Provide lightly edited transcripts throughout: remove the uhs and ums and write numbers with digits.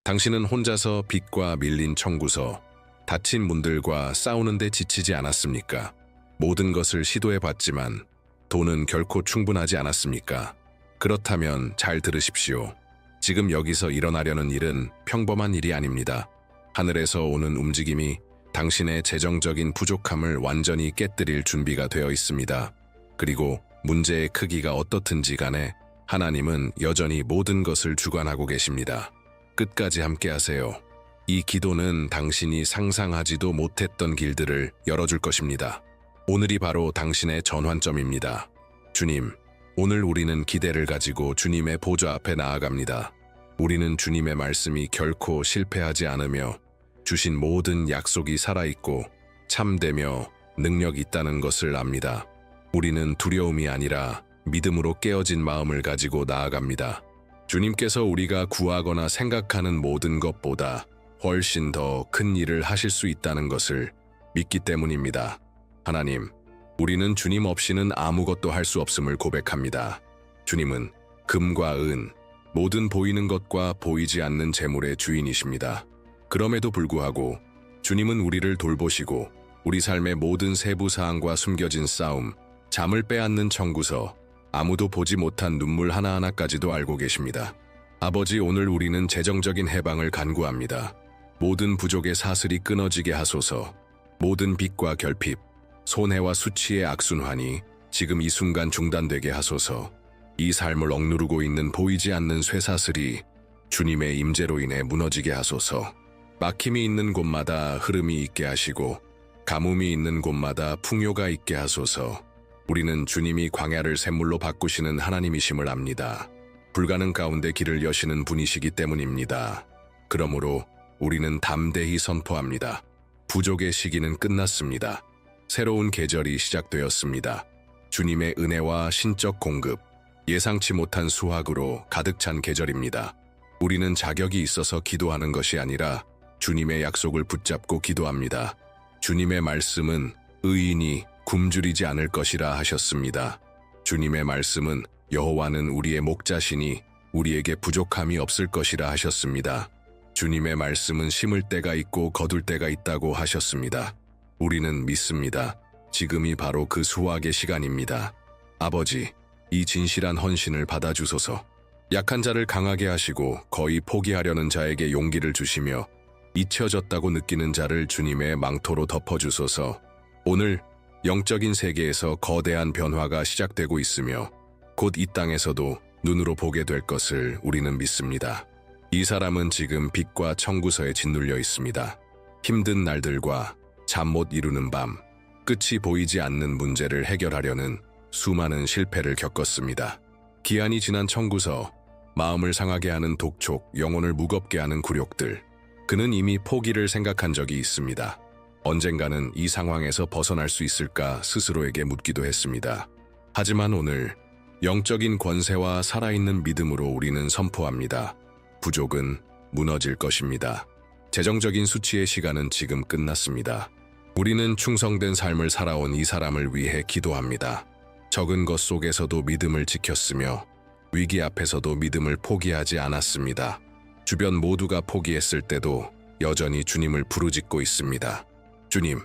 당신은 혼자서 빚과 밀린 청구서, 닫힌 문들과 싸우는데 지치지 않았습니까? 모든 것을 시도해봤지만 돈은 결코 충분하지 않았습니까? 그렇다면 잘 들으십시오. 지금 여기서 일어나려는 일은 평범한 일이 아닙니다. 하늘에서 오는 움직임이 당신의 재정적인 부족함을 완전히 깨뜨릴 준비가 되어 있습니다. 그리고 문제의 크기가 어떻든지 간에 하나님은 여전히 모든 것을 주관하고 계십니다. 끝까지 함께하세요. 이 기도는 당신이 상상하지도 못했던 길들을 열어줄 것입니다. 오늘이 바로 당신의 전환점입니다. 주님, 오늘 우리는 기대를 가지고 주님의 보좌 앞에 나아갑니다. 우리는 주님의 말씀이 결코 실패하지 않으며 주신 모든 약속이 살아있고 참되며 능력이 있다는 것을 압니다. 우리는 두려움이 아니라 믿음으로 깨어진 마음을 가지고 나아갑니다. 주님께서 우리가 구하거나 생각하는 모든 것보다 훨씬 더 큰 일을 하실 수 있다는 것을 믿기 때문입니다. 하나님, 우리는 주님 없이는 아무것도 할 수 없음을 고백합니다. 주님은 금과 은, 모든 보이는 것과 보이지 않는 재물의 주인이십니다. 그럼에도 불구하고 주님은 우리를 돌보시고 우리 삶의 모든 세부 사항과 숨겨진 싸움, 잠을 빼앗는 청구서, 아무도 보지 못한 눈물 하나하나까지도 알고 계십니다. 아버지, 오늘 우리는 재정적인 해방을 간구합니다. 모든 부족의 사슬이 끊어지게 하소서. 모든 빚과 결핍, 손해와 수치의 악순환이 지금 이 순간 중단되게 하소서. 이 삶을 억누르고 있는 보이지 않는 쇠사슬이 주님의 임재로 인해 무너지게 하소서. 막힘이 있는 곳마다 흐름이 있게 하시고 가뭄이 있는 곳마다 풍요가 있게 하소서. 우리는 주님이 광야를 샘물로 바꾸시는 하나님이심을 압니다. 불가능 가운데 길을 여시는 분이시기 때문입니다. 그러므로 우리는 담대히 선포합니다. 부족의 시기는 끝났습니다. 새로운 계절이 시작되었습니다. 주님의 은혜와 신적 공급, 예상치 못한 수확으로 가득 찬 계절입니다. 우리는 자격이 있어서 기도하는 것이 아니라 주님의 약속을 붙잡고 기도합니다. 주님의 말씀은 의인이 굶주리지 않을 것이라 하셨습니다. 주님의 말씀은 여호와는 우리의 목자시니 우리에게 부족함이 없을 것이라 하셨습니다. 주님의 말씀은 심을 때가 있고 거둘 때가 있다고 하셨습니다. 우리는 믿습니다. 지금이 바로 그 수확의 시간입니다. 아버지, 이 진실한 헌신을 받아주소서. 약한 자를 강하게 하시고 거의 포기하려는 자에게 용기를 주시며 잊혀졌다고 느끼는 자를 주님의 망토로 덮어주소서. 오늘 영적인 세계에서 거대한 변화가 시작되고 있으며 곧 이 땅에서도 눈으로 보게 될 것을 우리는 믿습니다. 이 사람은 지금 빚과 청구서에 짓눌려 있습니다. 힘든 날들과 잠 못 이루는 밤, 끝이 보이지 않는 문제를 해결하려는 수많은 실패를 겪었습니다. 기한이 지난 청구서, 마음을 상하게 하는 독촉, 영혼을 무겁게 하는 굴욕들. 그는 이미 포기를 생각한 적이 있습니다. 언젠가는 이 상황에서 벗어날 수 있을까 스스로에게 묻기도 했습니다. 하지만 오늘 영적인 권세와 살아있는 믿음으로 우리는 선포합니다. 부족은 무너질 것입니다. 재정적인 수치의 시간은 지금 끝났습니다. 우리는 충성된 삶을 살아온 이 사람을 위해 기도합니다. 적은 것 속에서도 믿음을 지켰으며 위기 앞에서도 믿음을 포기하지 않았습니다. 주변 모두가 포기했을 때도 여전히 주님을 부르짖고 있습니다. 주님,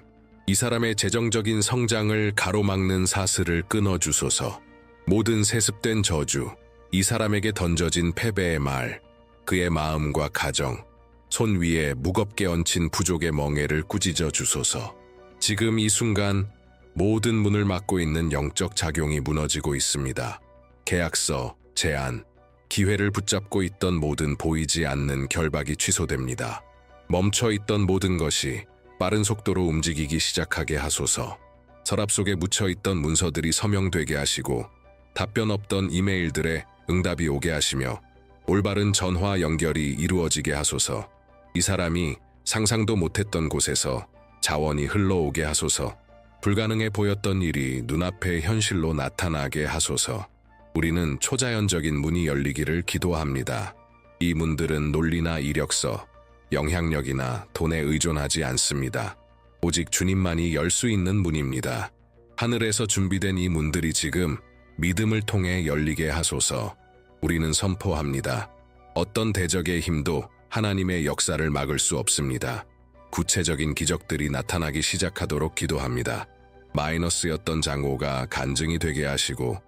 이 사람의 재정적인 성장을 가로막는 사슬을 끊어주소서. 모든 세습된 저주, 이 사람에게 던져진 패배의 말, 그의 마음과 가정, 손 위에 무겁게 얹힌 부족의 멍에를 꾸짖어 주소서. 지금 이 순간 모든 문을 막고 있는 영적 작용이 무너지고 있습니다. 계약서, 제안, 기회를 붙잡고 있던 모든 보이지 않는 결박이 취소됩니다. 멈춰있던 모든 것이 빠른 속도로 움직이기 시작하게 하소서. 서랍 속에 묻혀있던 문서들이 서명되게 하시고 답변 없던 이메일들에 응답이 오게 하시며 올바른 전화 연결이 이루어지게 하소서. 이 사람이 상상도 못했던 곳에서 자원이 흘러오게 하소서. 불가능해 보였던 일이 눈앞에 현실로 나타나게 하소서. 우리는 초자연적인 문이 열리기를 기도합니다. 이 문들은 논리나 이력서, 영향력이나 돈에 의존하지 않습니다. 오직 주님만이 열 수 있는 문입니다. 하늘에서 준비된 이 문들이 지금 믿음을 통해 열리게 하소서. 우리는 선포합니다. 어떤 대적의 힘도 하나님의 역사를 막을 수 없습니다. 구체적인 기적들이 나타나기 시작하도록 기도합니다. 마이너스였던 장고가 간증이 되게 하시고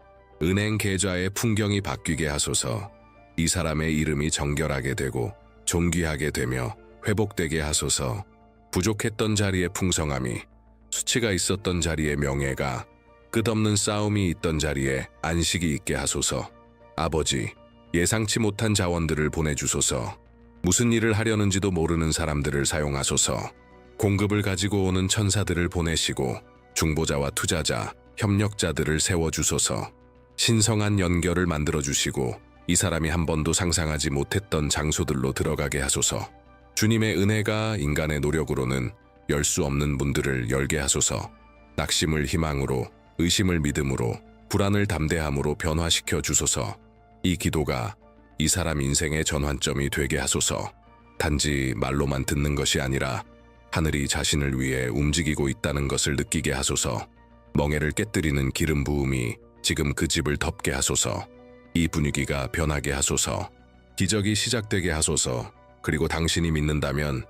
은행 계좌의 풍경이 바뀌게 하소서. 이 사람의 이름이 정결하게 되고 존귀하게 되며 회복되게 하소서. 부족했던 자리에 풍성함이, 수치가 있었던 자리에 명예가, 끝없는 싸움이 있던 자리에 안식이 있게 하소서. 아버지, 예상치 못한 자원들을 보내주소서. 무슨 일을 하려는지도 모르는 사람들을 사용하소서. 공급을 가지고 오는 천사들을 보내시고 중보자와 투자자, 협력자들을 세워주소서. 신성한 연결을 만들어주시고 이 사람이 한 번도 상상하지 못했던 장소들로 들어가게 하소서. 주님의 은혜가 인간의 노력으로는 열 수 없는 문들을 열게 하소서. 낙심을 희망으로, 의심을 믿음으로, 불안을 담대함으로 변화시켜 주소서. 이 기도가 이 사람 인생의 전환점이 되게 하소서. 단지 말로만 듣는 것이 아니라 하늘이 자신을 위해 움직이고 있다는 것을 느끼게 하소서. 멍에를 깨뜨리는 기름 부음이 지금 그 집을 덮게 하소서. 이 분위기가 변하게 하소서. 기적이 시작되게 하소서. 그리고 당신이 믿는다면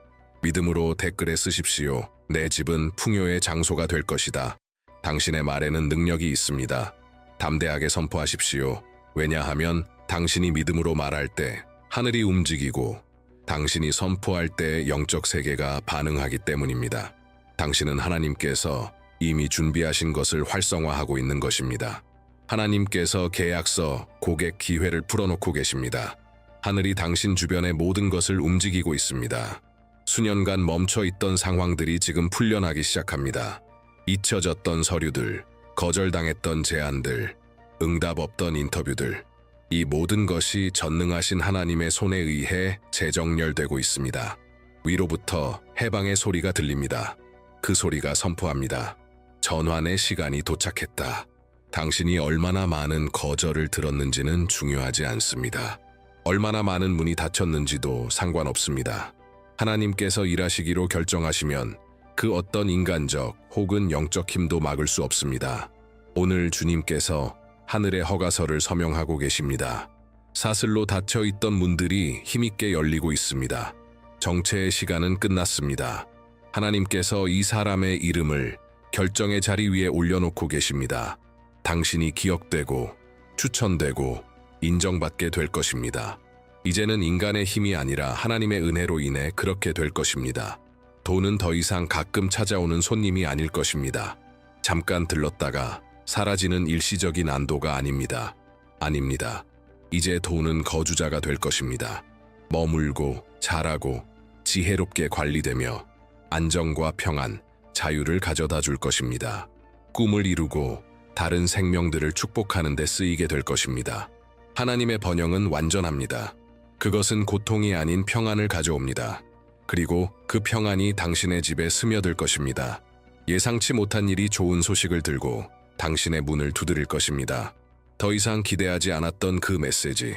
믿음으로 댓글에 쓰십시오. 내 집은 풍요의 장소가 될 것이다. 당신의 말에는 능력이 있습니다. 담대하게 선포하십시오. 왜냐하면 당신이 믿음으로 말할 때 하늘이 움직이고 당신이 선포할 때 영적 세계가 반응하기 때문입니다. 당신은 하나님께서 이미 준비하신 것을 활성화하고 있는 것입니다. 하나님께서 계약서, 고객 기회를 풀어놓고 계십니다. 하늘이 당신 주변의 모든 것을 움직이고 있습니다. 수년간 멈춰있던 상황들이 지금 풀려나기 시작합니다. 잊혀졌던 서류들, 거절당했던 제안들, 응답 없던 인터뷰들, 이 모든 것이 전능하신 하나님의 손에 의해 재정렬되고 있습니다. 위로부터 해방의 소리가 들립니다. 그 소리가 선포합니다. 전환의 시간이 도착했다. 당신이 얼마나 많은 거절을 들었는지는 중요하지 않습니다. 얼마나 많은 문이 닫혔는지도 상관없습니다. 하나님께서 일하시기로 결정하시면 그 어떤 인간적 혹은 영적 힘도 막을 수 없습니다. 오늘 주님께서 하늘의 허가서를 서명하고 계십니다. 사슬로 닫혀있던 문들이 힘있게 열리고 있습니다. 정체의 시간은 끝났습니다. 하나님께서 이 사람의 이름을 결정의 자리 위에 올려놓고 계십니다. 당신이 기억되고 추천되고 인정받게 될 것입니다. 이제는 인간의 힘이 아니라 하나님의 은혜로 인해 그렇게 될 것입니다. 돈은 더 이상 가끔 찾아오는 손님이 아닐 것입니다. 잠깐 들렀다가 사라지는 일시적인 안도가 아닙니다. 아닙니다. 이제 돈은 거주자가 될 것입니다. 머물고 자라고 지혜롭게 관리되며 안정과 평안, 자유를 가져다 줄 것입니다. 꿈을 이루고 다른 생명들을 축복하는 데 쓰이게 될 것입니다. 하나님의 번영은 완전합니다. 그것은 고통이 아닌 평안을 가져옵니다. 그리고 그 평안이 당신의 집에 스며들 것입니다. 예상치 못한 일이 좋은 소식을 들고 당신의 문을 두드릴 것입니다. 더 이상 기대하지 않았던 그 메시지,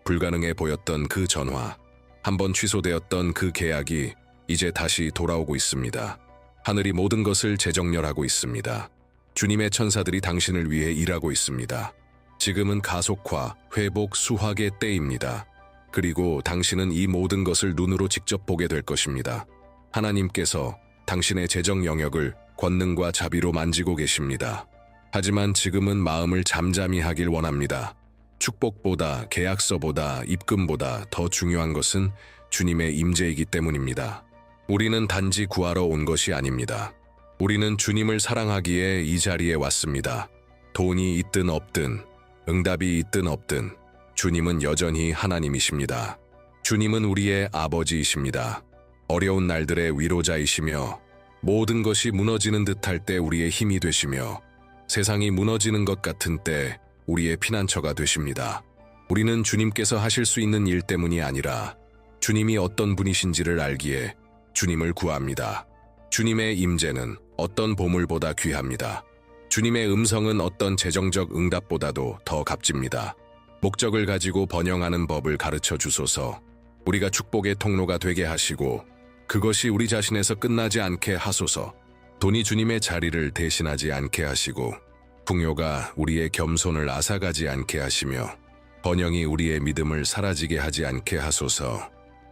불가능해 보였던 그 전화, 한번 취소되었던 그 계약이 이제 다시 돌아오고 있습니다. 하늘이 모든 것을 재정렬하고 있습니다. 주님의 천사들이 당신을 위해 일하고 있습니다. 지금은 가속화, 회복, 수확의 때입니다. 그리고 당신은 이 모든 것을 눈으로 직접 보게 될 것입니다. 하나님께서 당신의 재정 영역을 권능과 자비로 만지고 계십니다. 하지만 지금은 마음을 잠잠히 하길 원합니다. 축복보다, 계약서보다, 입금보다 더 중요한 것은 주님의 임재이기 때문입니다. 우리는 단지 구하러 온 것이 아닙니다. 우리는 주님을 사랑하기에 이 자리에 왔습니다. 돈이 있든 없든, 응답이 있든 없든, 주님은 여전히 하나님이십니다. 주님은 우리의 아버지이십니다. 어려운 날들의 위로자이시며 모든 것이 무너지는 듯할 때 우리의 힘이 되시며 세상이 무너지는 것 같은 때 우리의 피난처가 되십니다. 우리는 주님께서 하실 수 있는 일 때문이 아니라 주님이 어떤 분이신지를 알기에 주님을 구합니다. 주님의 임재는 어떤 보물보다 귀합니다. 주님의 음성은 어떤 재정적 응답보다도 더 값집니다. 목적을 가지고 번영하는 법을 가르쳐 주소서. 우리가 축복의 통로가 되게 하시고 그것이 우리 자신에서 끝나지 않게 하소서. 돈이 주님의 자리를 대신하지 않게 하시고 풍요가 우리의 겸손을 앗아가지 않게 하시며 번영이 우리의 믿음을 사라지게 하지 않게 하소서.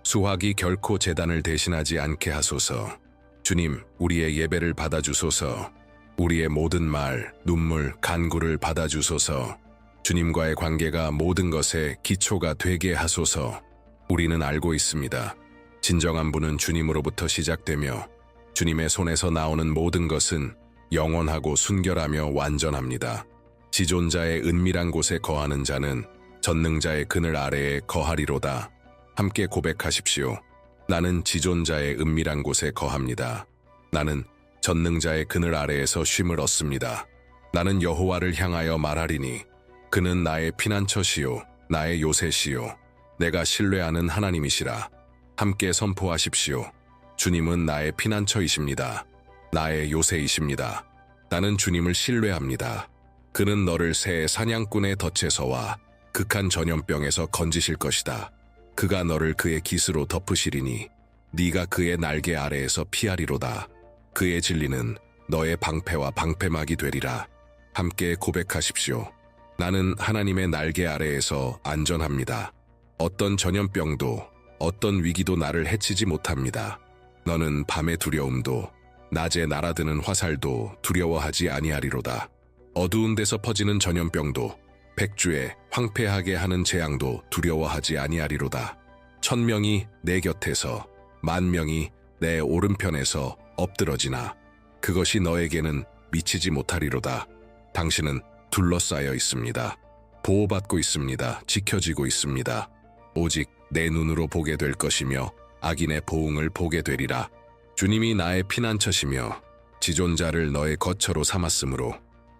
수확이 결코 재단을 대신하지 않게 하소서. 주님, 우리의 예배를 받아주소서. 우리의 모든 말, 눈물, 간구를 받아주소서. 주님과의 관계가 모든 것의 기초가 되게 하소서. 우리는 알고 있습니다. 진정한 분은 주님으로부터 시작되며 주님의 손에서 나오는 모든 것은 영원하고 순결하며 완전합니다. 지존자의 은밀한 곳에 거하는 자는 전능자의 그늘 아래에 거하리로다. 함께 고백하십시오. 나는 지존자의 은밀한 곳에 거합니다. 나는 전능자의 그늘 아래에서 쉼을 얻습니다. 나는 여호와를 향하여 말하리니 그는 나의 피난처시요 나의 요새시요 내가 신뢰하는 하나님이시라. 함께 선포하십시오. 주님은 나의 피난처이십니다. 나의 요새이십니다. 나는 주님을 신뢰합니다. 그는 너를 새 사냥꾼의 덫에서와 극한 전염병에서 건지실 것이다. 그가 너를 그의 깃으로 덮으시리니 네가 그의 날개 아래에서 피하리로다. 그의 진리는 너의 방패와 방패막이 되리라. 함께 고백하십시오. 나는 하나님의 날개 아래에서 안전합니다. 어떤 전염병도 어떤 위기도 나를 해치지 못합니다. 너는 밤의 두려움도 낮에 날아드는 화살도 두려워하지 아니하리로다. 어두운 데서 퍼지는 전염병도 백주에 황폐하게 하는 재앙도 두려워하지 아니하리로다. 1000명이 내 곁에서 10,000명이 내 오른편에서 엎드러지나 그것이 너에게는 미치지 못하리로다. 당신은 둘러싸여 있습니다. 보호받고 있습니다. 지켜지고 있습니다. 오직 내 눈으로 보게 될 것이며 악인의 보응을 보게 되리라. 주님이 나의 피난처시며 지존자를 너의 거처로 삼았으므로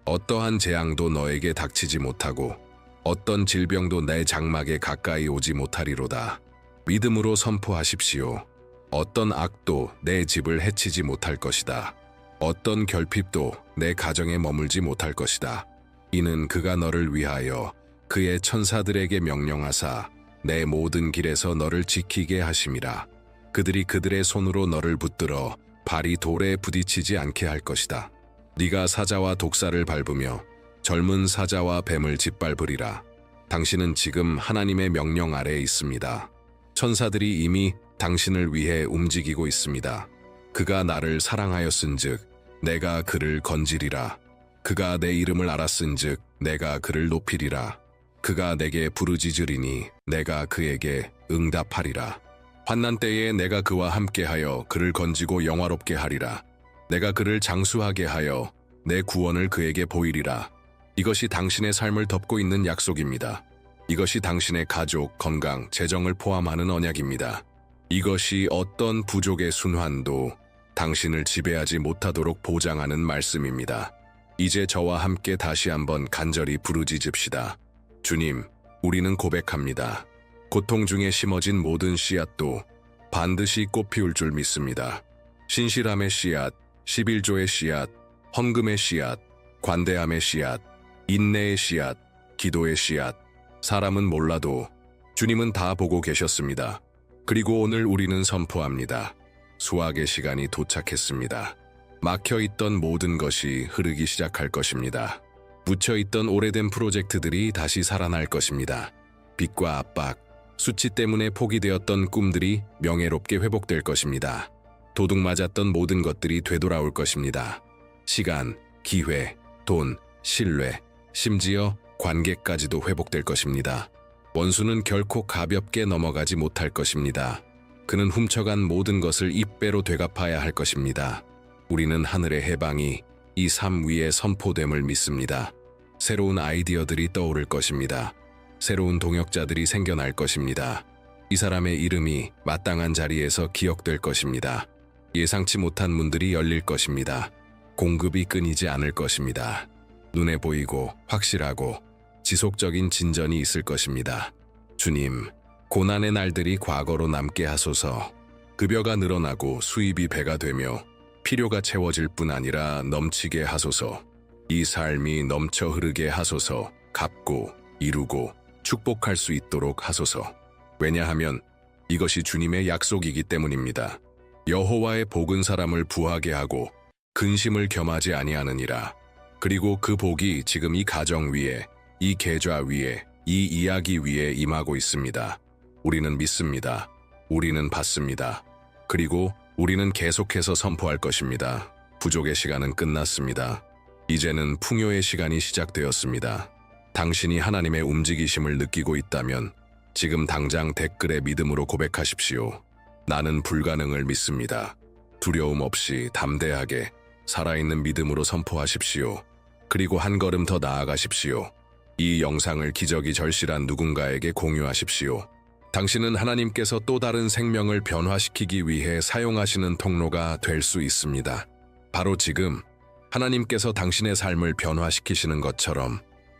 어떠한 재앙도 너에게 닥치지 못하고 어떤 질병도 내 장막에 가까이 오지 못하리로다. 믿음으로 선포하십시오. 어떤 악도 내 집을 해치지 못할 것이다. 어떤 결핍도 내 가정에 머물지 못할 것이다. 이는 그가 너를 위하여 그의 천사들에게 명령하사 내 모든 길에서 너를 지키게 하심이라. 그들이 그들의 손으로 너를 붙들어 발이 돌에 부딪히지 않게 할 것이다. 네가 사자와 독사를 밟으며 젊은 사자와 뱀을 짓밟으리라. 당신은 지금 하나님의 명령 아래에 있습니다. 천사들이 이미 당신을 위해 움직이고 있습니다. 그가 나를 사랑하였은즉 내가 그를 건지리라. 그가 내 이름을 알았은즉 내가 그를 높이리라. 그가 내게 부르짖으리니 내가 그에게 응답하리라. 환난 때에 내가 그와 함께하여 그를 건지고 영화롭게 하리라. 내가 그를 장수하게 하여 내 구원을 그에게 보이리라. 이것이 당신의 삶을 덮고 있는 약속입니다. 이것이 당신의 가족, 건강, 재정을 포함하는 언약입니다. 이것이 어떤 부족의 순환도 당신을 지배하지 못하도록 보장하는 말씀입니다. 이제 저와 함께 다시 한번 간절히 부르짖읍시다. 주님, 우리는 고백합니다. 고통 중에 심어진 모든 씨앗도 반드시 꽃 피울 줄 믿습니다. 신실함의 씨앗, 11조의 씨앗, 헌금의 씨앗, 관대함의 씨앗, 인내의 씨앗, 기도의 씨앗. 사람은 몰라도 주님은 다 보고 계셨습니다. 그리고 오늘 우리는 선포합니다. 수확의 시간이 도착했습니다. 막혀있던 모든 것이 흐르기 시작할 것입니다. 묻혀있던 오래된 프로젝트들이 다시 살아날 것입니다. 빚과 압박, 수치 때문에 포기되었던 꿈들이 명예롭게 회복될 것입니다. 도둑 맞았던 모든 것들이 되돌아올 것입니다. 시간, 기회, 돈, 신뢰, 심지어 관계까지도 회복될 것입니다. 원수는 결코 가볍게 넘어가지 못할 것입니다. 그는 훔쳐간 모든 것을 입배로 되갚아야 할 것입니다. 우리는 하늘의 해방이 이 삶 위에 선포됨을 믿습니다. 새로운 아이디어들이 떠오를 것입니다. 새로운 동역자들이 생겨날 것입니다. 이 사람의 이름이 마땅한 자리에서 기억될 것입니다. 예상치 못한 문들이 열릴 것입니다. 공급이 끊이지 않을 것입니다. 눈에 보이고 확실하고 지속적인 진전이 있을 것입니다. 주님, 고난의 날들이 과거로 남게 하소서. 급여가 늘어나고 수입이 배가 되며 필요가 채워질 뿐 아니라 넘치게 하소서. 이 삶이 넘쳐 흐르게 하소서. 갚고 이루고 축복할 수 있도록 하소서. 왜냐하면 이것이 주님의 약속이기 때문입니다. 여호와의 복은 사람을 부하게 하고 근심을 겸하지 아니하느니라. 그리고 그 복이 지금 이 가정 위에, 이 계좌 위에, 이 이야기 위에 임하고 있습니다. 우리는 믿습니다. 우리는 받습니다. 그리고 우리는 계속해서 선포할 것입니다. 부족의 시간은 끝났습니다. 이제는 풍요의 시간이 시작되었습니다. 당신이 하나님의 움직이심을 느끼고 있다면 지금 당장 댓글에 믿음으로 고백하십시오. 나는 불가능을 믿습니다. 두려움 없이 담대하게 살아있는 믿음으로 선포하십시오. 그리고 한 걸음 더 나아가십시오. 이 영상을 기적이 절실한 누군가에게 공유하십시오. 당신은 하나님께서 또 다른 생명을 변화시키기 위해 사용하시는 통로가 될 수 있습니다. 바로 지금 하나님께서 당신의 삶을 변화시키시는 것처럼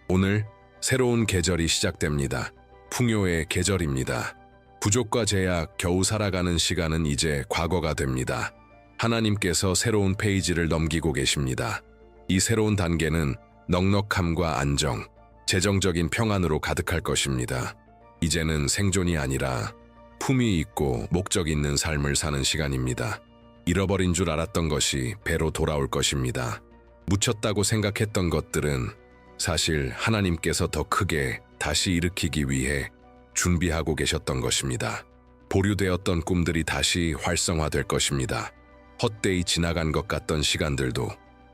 오늘 새로운 계절이 시작됩니다. 풍요의 계절입니다. 부족과 제약, 겨우 살아가는 시간은 이제 과거가 됩니다. 하나님께서 새로운 페이지를 넘기고 계십니다. 이 새로운 단계는 넉넉함과 안정, 재정적인 평안으로 가득할 것입니다. 이제는 생존이 아니라 품위 있고 목적 있는 삶을 사는 시간입니다. 잃어버린 줄 알았던 것이 배로 돌아올 것입니다. 묻혔다고 생각했던 것들은 사실 하나님께서 더 크게 다시 일으키기 위해 준비하고 계셨던 것입니다. 보류되었던 꿈들이 다시 활성화될 것입니다. 헛되이 지나간 것 같던 시간들도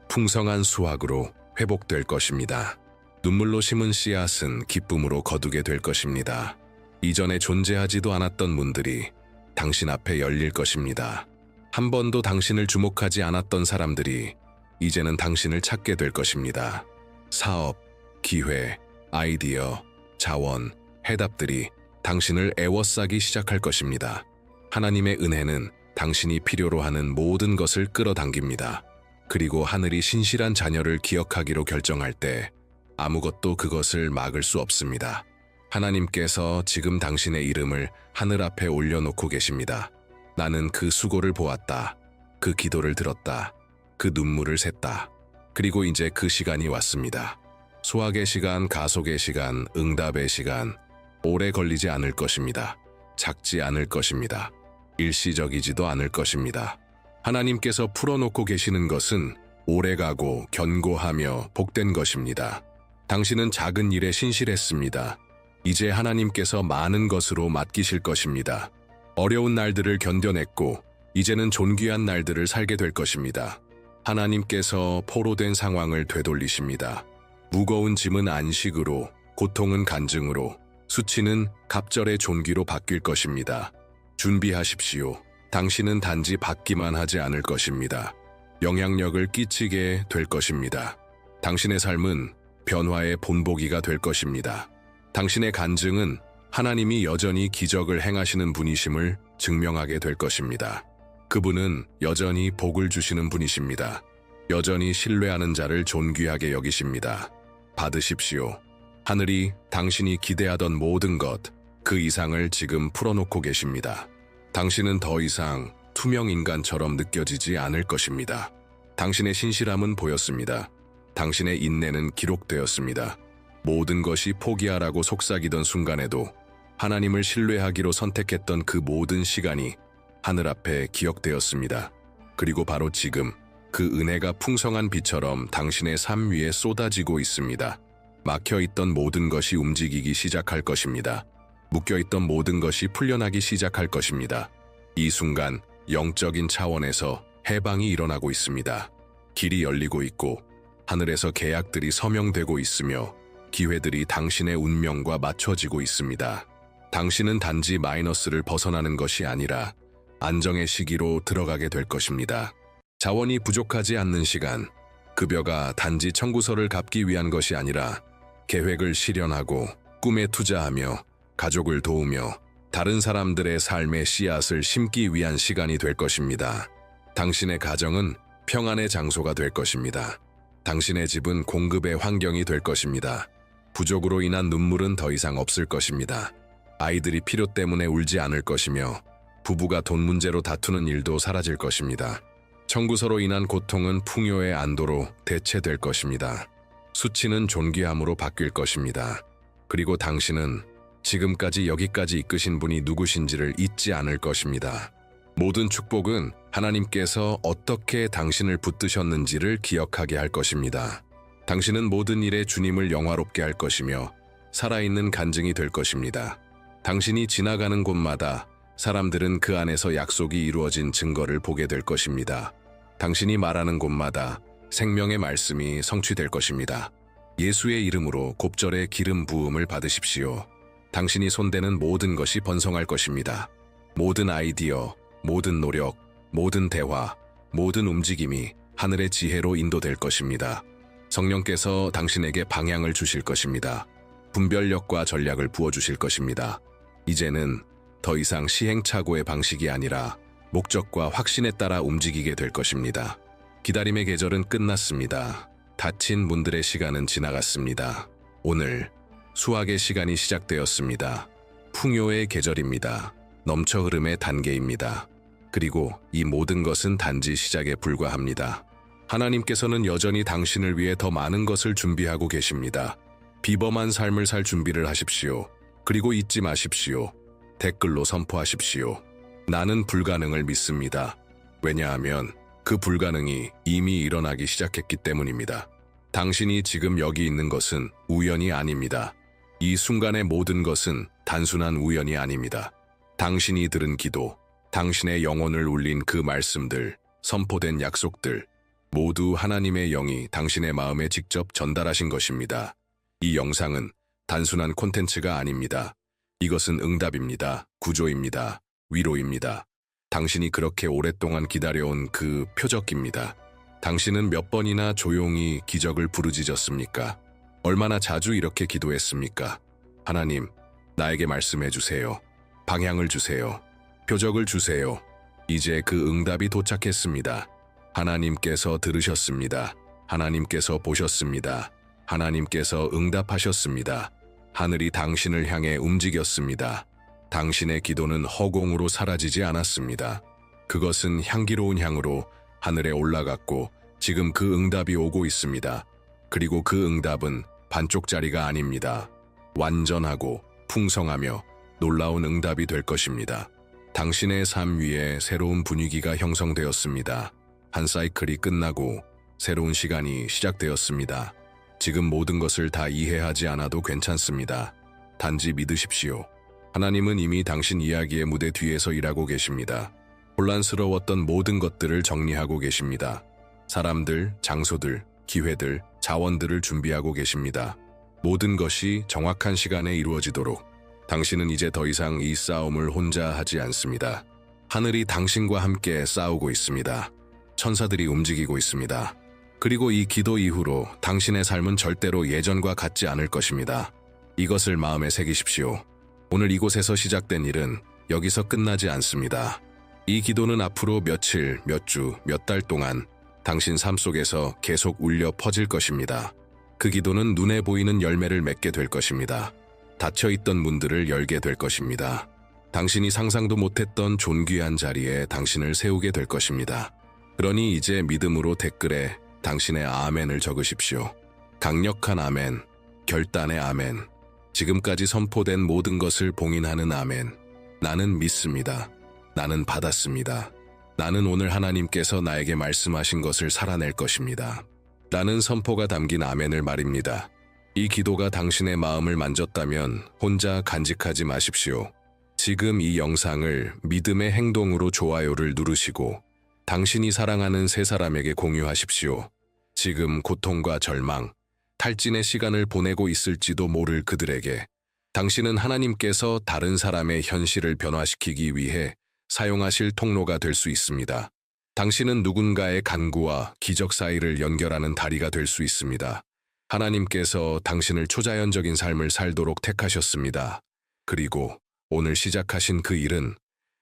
풍성한 수확으로 회복될 것입니다. 눈물로 심은 씨앗은 기쁨으로 거두게 될 것입니다. 이전에 존재하지도 않았던 문들이 당신 앞에 열릴 것입니다. 한 번도 당신을 주목하지 않았던 사람들이 이제는 당신을 찾게 될 것입니다. 사업, 기회, 아이디어, 자원, 해답들이 당신을 애워싸기 시작할 것입니다. 하나님의 은혜는 당신이 필요로 하는 모든 것을 끌어당깁니다. 그리고 하늘이 신실한 자녀를 기억하기로 결정할 때 아무것도 그것을 막을 수 없습니다. 하나님께서 지금 당신의 이름을 하늘 앞에 올려놓고 계십니다. 나는 그 수고를 보았다. 그 기도를 들었다. 그 눈물을 샜다. 그리고 이제 그 시간이 왔습니다. 수확의 시간, 가속의 시간, 응답의 시간. 오래 걸리지 않을 것입니다. 작지 않을 것입니다. 일시적이지도 않을 것입니다. 하나님께서 풀어놓고 계시는 것은 오래가고 견고하며 복된 것입니다. 당신은 작은 일에 신실했습니다. 이제 하나님께서 많은 것으로 맡기실 것입니다. 어려운 날들을 견뎌냈고 이제는 존귀한 날들을 살게 될 것입니다. 하나님께서 포로된 상황을 되돌리십니다. 무거운 짐은 안식으로, 고통은 간증으로, 수치는 갑절의 존귀로 바뀔 것입니다. 준비하십시오. 당신은 단지 받기만 하지 않을 것입니다. 영향력을 끼치게 될 것입니다. 당신의 삶은 변화의 본보기가 될 것입니다. 당신의 간증은 하나님이 여전히 기적을 행하시는 분이심을 증명하게 될 것입니다. 그분은 여전히 복을 주시는 분이십니다. 여전히 신뢰하는 자를 존귀하게 여기십니다. 받으십시오. 하늘이 당신이 기대하던 모든 것, 그 이상을 지금 풀어놓고 계십니다. 당신은 더 이상 투명 인간처럼 느껴지지 않을 것입니다. 당신의 신실함은 보였습니다. 당신의 인내는 기록되었습니다. 모든 것이 포기하라고 속삭이던 순간에도 하나님을 신뢰하기로 선택했던 그 모든 시간이 하늘 앞에 기억되었습니다. 그리고 바로 지금 그 은혜가 풍성한 비처럼 당신의 삶 위에 쏟아지고 있습니다. 막혀있던 모든 것이 움직이기 시작할 것입니다. 묶여있던 모든 것이 풀려나기 시작할 것입니다. 이 순간 영적인 차원에서 해방이 일어나고 있습니다. 길이 열리고 있고 하늘에서 계약들이 서명되고 있으며 기회들이 당신의 운명과 맞춰지고 있습니다. 당신은 단지 마이너스를 벗어나는 것이 아니라 안정의 시기로 들어가게 될 것입니다. 자원이 부족하지 않는 시간, 급여가 단지 청구서를 갚기 위한 것이 아니라 계획을 실현하고 꿈에 투자하며 가족을 도우며 다른 사람들의 삶의 씨앗을 심기 위한 시간이 될 것입니다. 당신의 가정은 평안의 장소가 될 것입니다. 당신의 집은 공급의 환경이 될 것입니다. 부족으로 인한 눈물은 더 이상 없을 것입니다. 아이들이 필요 때문에 울지 않을 것이며 부부가 돈 문제로 다투는 일도 사라질 것입니다. 청구서로 인한 고통은 풍요의 안도로 대체될 것입니다. 수치는 존귀함으로 바뀔 것입니다. 그리고 당신은 지금까지 여기까지 이끄신 분이 누구신지를 잊지 않을 것입니다. 모든 축복은 하나님께서 어떻게 당신을 붙드셨는지를 기억하게 할 것입니다. 당신은 모든 일에 주님을 영화롭게 할 것이며 살아있는 간증이 될 것입니다. 당신이 지나가는 곳마다 사람들은 그 안에서 약속이 이루어진 증거를 보게 될 것입니다. 당신이 말하는 곳마다 생명의 말씀이 성취될 것입니다. 예수의 이름으로 곱절의 기름 부음을 받으십시오. 당신이 손대는 모든 것이 번성할 것입니다. 모든 아이디어, 모든 노력, 모든 대화, 모든 움직임이 하늘의 지혜로 인도될 것입니다. 성령께서 당신에게 방향을 주실 것입니다. 분별력과 전략을 부어주실 것입니다. 이제는 더 이상 시행착오의 방식이 아니라 목적과 확신에 따라 움직이게 될 것입니다. 기다림의 계절은 끝났습니다. 닫힌 문들의 시간은 지나갔습니다. 오늘 수확의 시간이 시작되었습니다. 풍요의 계절입니다. 넘쳐 흐름의 단계입니다. 그리고 이 모든 것은 단지 시작에 불과합니다. 하나님께서는 여전히 당신을 위해 더 많은 것을 준비하고 계십니다. 비범한 삶을 살 준비를 하십시오. 그리고 잊지 마십시오. 댓글로 선포하십시오. 나는 불가능을 믿습니다. 왜냐하면 그 불가능이 이미 일어나기 시작했기 때문입니다. 당신이 지금 여기 있는 것은 우연이 아닙니다. 이 순간의 모든 것은 단순한 우연이 아닙니다. 당신이 들은 기도, 당신의 영혼을 울린 그 말씀들, 선포된 약속들, 모두 하나님의 영이 당신의 마음에 직접 전달하신 것입니다. 이 영상은 단순한 콘텐츠가 아닙니다. 이것은 응답입니다. 구조입니다. 위로입니다. 당신이 그렇게 오랫동안 기다려온 그 표적입니다. 당신은 몇 번이나 조용히 기적을 부르짖었습니까? 얼마나 자주 이렇게 기도했습니까? 하나님, 나에게 말씀해 주세요. 방향을 주세요. 표적을 주세요. 이제 그 응답이 도착했습니다. 하나님께서 들으셨습니다. 하나님께서 보셨습니다. 하나님께서 응답하셨습니다. 하늘이 당신을 향해 움직였습니다. 당신의 기도는 허공으로 사라지지 않았습니다. 그것은 향기로운 향으로 하늘에 올라갔고 지금 그 응답이 오고 있습니다. 그리고 그 응답은 반쪽짜리가 아닙니다. 완전하고 풍성하며 놀라운 응답이 될 것입니다. 당신의 삶 위에 새로운 분위기가 형성되었습니다. 한 사이클이 끝나고 새로운 시간이 시작되었습니다. 지금 모든 것을 다 이해하지 않아도 괜찮습니다. 단지 믿으십시오. 하나님은 이미 당신 이야기의 무대 뒤에서 일하고 계십니다. 혼란스러웠던 모든 것들을 정리하고 계십니다. 사람들, 장소들, 기회들, 자원들을 준비하고 계십니다. 모든 것이 정확한 시간에 이루어지도록 당신은 이제 더 이상 이 싸움을 혼자 하지 않습니다. 하늘이 당신과 함께 싸우고 있습니다. 천사들이 움직이고 있습니다. 그리고 이 기도 이후로 당신의 삶은 절대로 예전과 같지 않을 것입니다. 이것을 마음에 새기십시오. 오늘 이곳에서 시작된 일은 여기서 끝나지 않습니다. 이 기도는 앞으로 며칠, 몇 주, 몇 달 동안 당신 삶 속에서 계속 울려 퍼질 것입니다. 그 기도는 눈에 보이는 열매를 맺게 될 것입니다. 닫혀있던 문들을 열게 될 것입니다. 당신이 상상도 못했던 존귀한 자리에 당신을 세우게 될 것입니다. 그러니 이제 믿음으로 댓글에 당신의 아멘을 적으십시오. 강력한 아멘, 결단의 아멘, 지금까지 선포된 모든 것을 봉인하는 아멘. 나는 믿습니다. 나는 받았습니다. 나는 오늘 하나님께서 나에게 말씀하신 것을 살아낼 것입니다. 라는 선포가 담긴 아멘을 말입니다. 이 기도가 당신의 마음을 만졌다면 혼자 간직하지 마십시오. 지금 이 영상을 믿음의 행동으로 좋아요를 누르시고 당신이 사랑하는 세 사람에게 공유하십시오. 지금 고통과 절망, 탈진의 시간을 보내고 있을지도 모를 그들에게 당신은 하나님께서 다른 사람의 현실을 변화시키기 위해 사용하실 통로가 될 수 있습니다. 당신은 누군가의 간구와 기적 사이를 연결하는 다리가 될 수 있습니다. 하나님께서 당신을 초자연적인 삶을 살도록 택하셨습니다. 그리고 오늘 시작하신 그 일은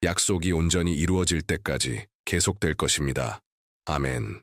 약속이 온전히 이루어질 때까지 계속될 것입니다. 아멘.